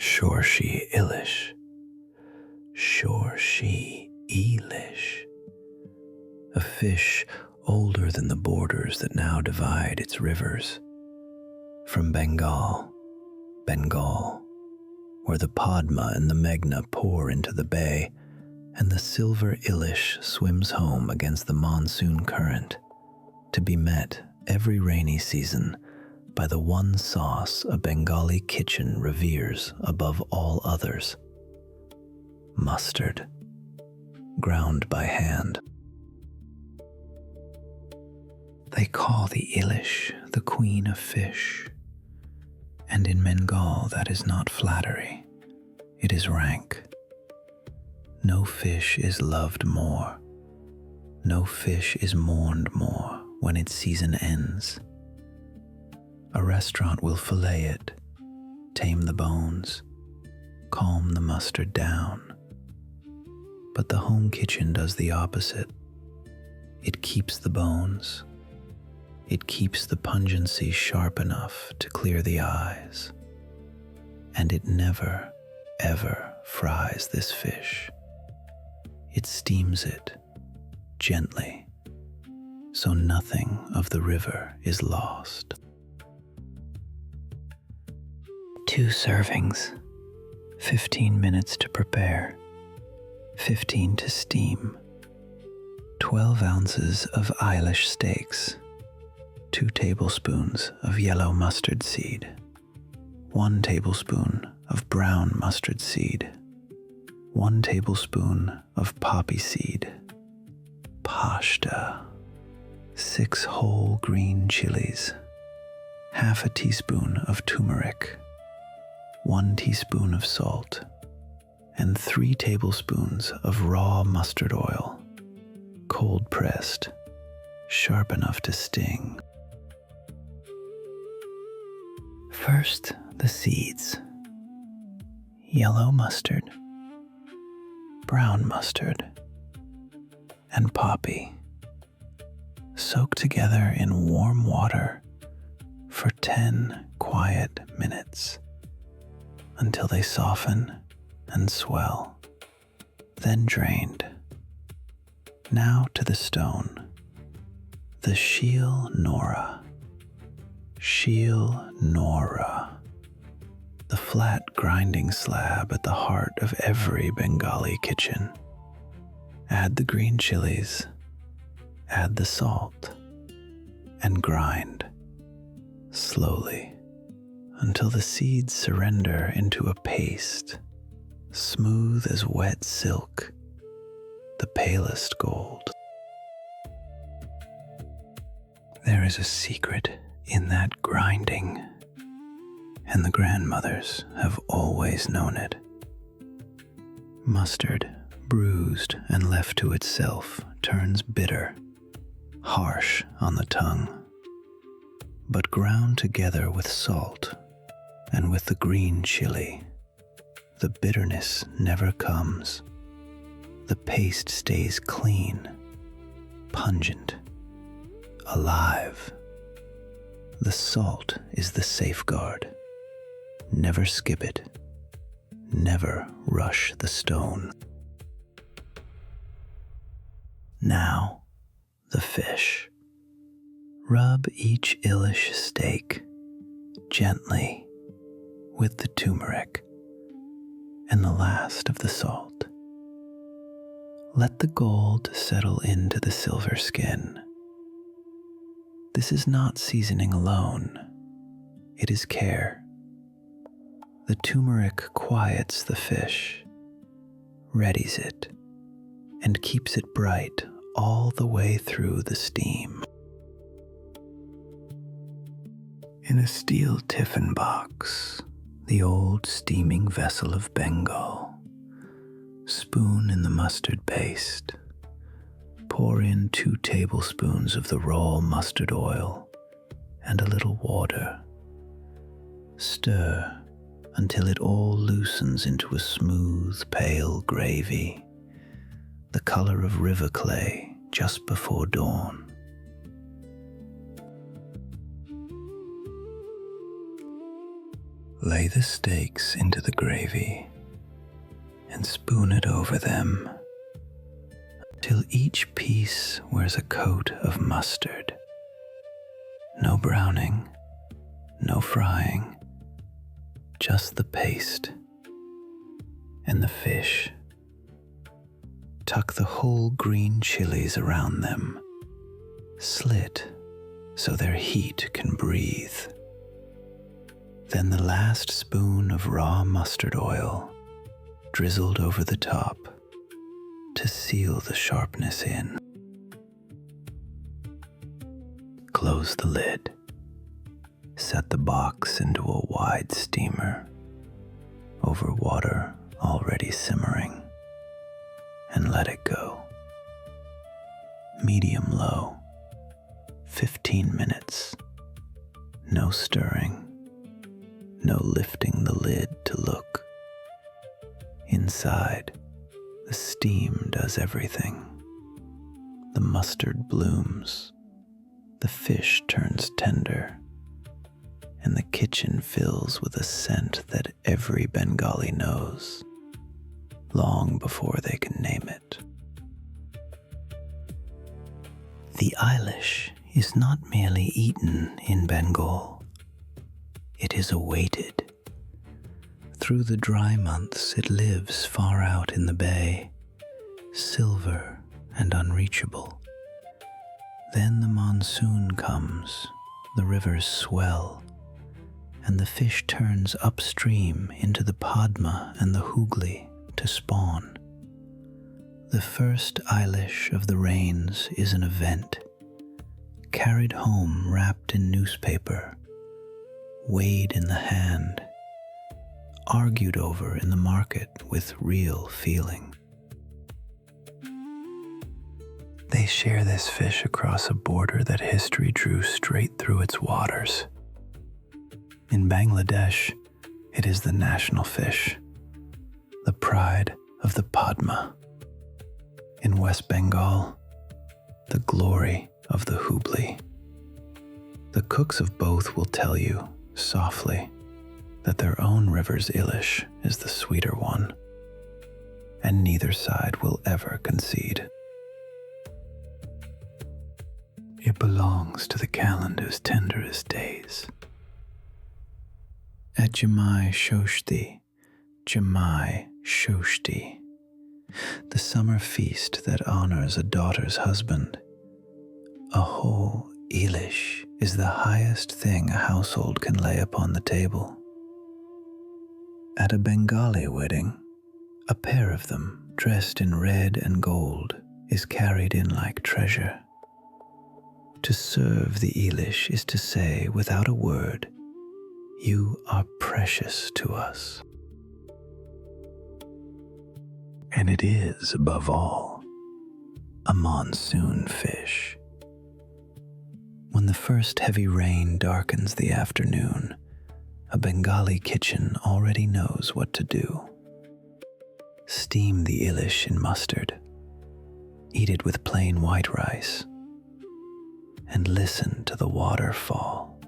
Shorshe Ilish, Shorshe EE-lish, a fish older than the borders that now divide its rivers. From Bengal, where the Padma and the Meghna pour into the bay, and the silver Ilish swims home against the monsoon current, to be met every rainy season by the one sauce a Bengali kitchen reveres above all others: mustard, ground by hand. They call the Ilish the queen of fish, and in Bengal that is not flattery, it is rank. No fish is loved more, no fish is mourned more when its season ends. A restaurant will fillet it, tame the bones, calm the mustard down. But the home kitchen does the opposite. It keeps the bones. It keeps the pungency sharp enough to clear the eyes. And it never, ever fries this fish. It steams it gently, so nothing of the river is lost. 2 servings, 15 minutes to prepare, 15 to steam, 12 ounces of Ilish steaks, 2 tablespoons of yellow mustard seed, 1 tablespoon of brown mustard seed, 1 tablespoon of poppy seed, pasta, 6 whole green chilies, half a teaspoon of turmeric, 1 teaspoon of salt, and 3 tablespoons of raw mustard oil, cold pressed, sharp enough to sting. First, the seeds: yellow mustard, brown mustard, and poppy. Soak together in warm water for 10 quiet minutes until they soften and swell, then drained. Now to the stone, the Sheel Nora, the flat grinding slab at the heart of every Bengali kitchen. Add the green chilies, add the salt, and grind slowly until the seeds surrender into a paste, smooth as wet silk, the palest gold. There is a secret in that grinding, and the grandmothers have always known it. Mustard, bruised and left to itself, turns bitter, harsh on the tongue. But ground together with salt and with the green chili, the bitterness never comes. The paste stays clean, pungent, alive. The salt is the safeguard. Never skip it. Never rush the stone. Now, the fish. Rub each Ilish steak gently with the turmeric and the last of the salt. Let the gold settle into the silver skin. This is not seasoning alone. It is care. The turmeric quiets the fish, readies it, and keeps it bright all the way through the steam. In a steel tiffin box, the old steaming vessel of Bengal, spoon in the mustard paste, pour in 2 tablespoons of the raw mustard oil and a little water. Stir until it all loosens into a smooth, pale gravy, the color of river clay just before dawn. Lay the steaks into the gravy and spoon it over them till each piece wears a coat of mustard. No browning, no frying, just the paste and the fish. Tuck the whole green chilies around them, slit so their heat can breathe. Then the last spoon of raw mustard oil drizzled over the top to seal the sharpness in. Close the lid. Set the box into a wide steamer over water already simmering and let it go. Medium low, 15 minutes. No stirring, no lifting the lid to look. Inside, the steam does everything. The mustard blooms, the fish turns tender, and the kitchen fills with a scent that every Bengali knows, long before they can name it. The Ilish is not merely eaten in Bengal. It is awaited. Through the dry months it lives far out in the bay, silver and unreachable. Then the monsoon comes, the rivers swell, and the fish turns upstream into the Padma and the Hooghly to spawn. The first Ilish of the rains is an event, carried home wrapped in newspaper, weighed in the hand, argued over in the market with real feeling. They share this fish across a border that history drew straight through its waters. In Bangladesh, it is the national fish, the pride of the Padma. In West Bengal, the glory of the Hooghly. The cooks of both will tell you, softly, that their own river's Ilish is the sweeter one, and neither side will ever concede. It belongs to the calendar's tenderest days. At Jamai Shoshti, the summer feast that honors a daughter's husband, a whole Ilish is the highest thing a household can lay upon the table. At a Bengali wedding, a pair of them, dressed in red and gold, is carried in like treasure. To serve the Ilish is to say, without a word, "You are precious to us." And it is, above all, a monsoon fish. When the first heavy rain darkens the afternoon, a Bengali kitchen already knows what to do. Steam the Ilish in mustard, eat it with plain white rice, and listen to the water fall.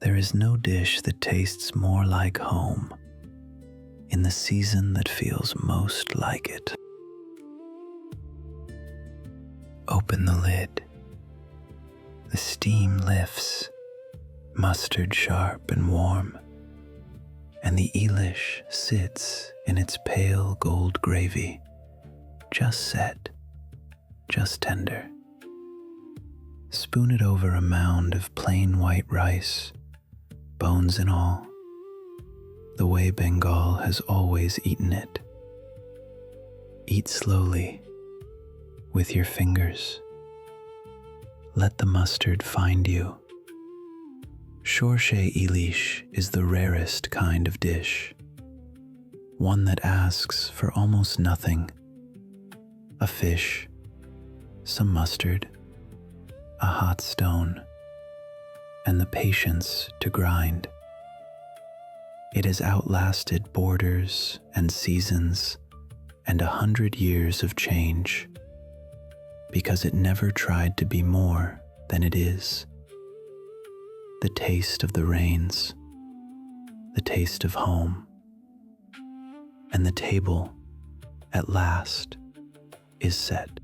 There is no dish that tastes more like home in the season that feels most like it. Open the lid. The steam lifts, mustard sharp and warm, and the Ilish sits in its pale gold gravy, just set, just tender. Spoon it over a mound of plain white rice, bones and all, the way Bengal has always eaten it. Eat slowly, with your fingers. Let the mustard find you. Shorshe Ilish is the rarest kind of dish, one that asks for almost nothing. A fish, some mustard, a hot stone, and the patience to grind. It has outlasted borders and seasons and 100 years of change, because it never tried to be more than it is. The taste of the rains, the taste of home, and the table, at last, is set.